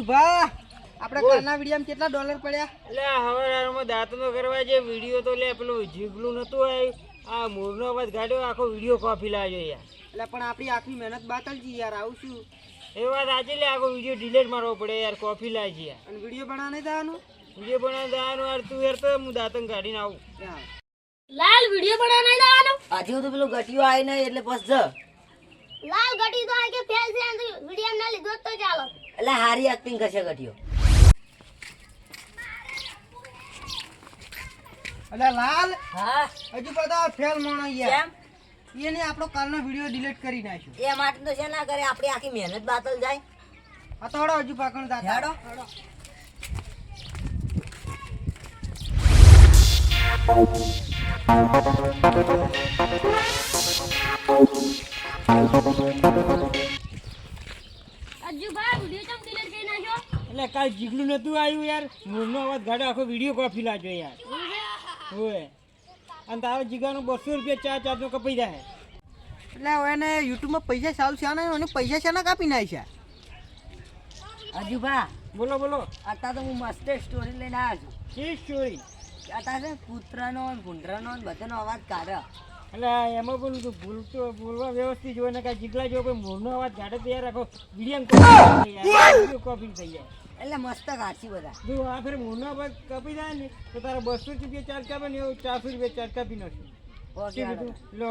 અજુભા આપણે કાલના વિડિયોમાં કેટલા ડોલર પડ્યા? એટલે હવારમાં દાંતનો કરવા જે વિડીયો તો લે પેલું જીગલું નતું આવ્યું આ મોરનો અવાજ ગાડ્યો આખો વિડીયો કોપી લાવ્યો યાર. એટલે પણ આપણી આખી મહેનત બાતલ જી યાર. આવું શું? એ વાત આજે લે આખો વિડીયો ડિલીટ મારવો પડે યાર કોપી લાવી યાર. અને વિડિયો બનાવવા નહીં જવાનું? વિડીયો બનાવી દેવાનું યાર તું યાર તો હું દાંતન કાઢીને આવું. લાલ વિડિયો બનાવવા નહીં જવાનું? આજે તો પેલો ગટિયો આવી નહીં એટલે બસ જ લાલ ગટી તો આ કે ફેલ છે વિડિયો ના લીધો તો ચાલો. એટલે હારી એક્ટિંગ કરશે ગટિયો. એટલે લાલ હા હજુ બધા ફેલ માણો યાર. કેમ એને આપણો કાલનો વિડિયો ડિલીટ કરી નાખ્યો. એ માટે તો છે ના કરે આપણી આખી મહેનત બાતલ જાય. આ તો હડો હજુ પાકણ દાતા. હેડો. અજુભા વિડિયો ચમ ડિલીટ કરી નાખ્યો? એટલે કાલ જીગલું નતું આવ્યું યાર મોરનો અવાજ ગાડ્યો આખો વિડીયો કોપી લાવ્યો યાર. હોય અને તારો જીગાનો 200 રૂપિયા ચાર્જનો કપાઈ જાય. એટલે હવે એને યુટ્યુબમાં પૈસા ચાલુ છે ને એને પૈસા છે ને કાપી નાખ્યા. અજુભા બોલો બોલો અત્યારે તો હું મસ્ત સ્ટોરી લઈને આવ્યો છું. શી સ્ટોરી? અત્યારે છે કૂતરાનો ને ભૂંડરાનો ને બધાનો અવાજ કાઢે. એટલે એમાં બોલું તું બોલવા વ્યવસ્થિત હોય ને કાંઈ જીગલા જેવો કોઈ મોરનો અવાજ ગાડે તો યાર આખો વિડીયો કોપી થઈ જાય. એટલે મસ્ત કાઢશી બધા. જો આ ફેર મોરનો અવાજ કપી જાય ને તો તારા 200 રૂપિયા ચાર્જ કાપે ને એવું 400 રૂપિયા ચાર્જ કાપી નાખ્યું. ઓકે, શું હાલો. કીધું? લો.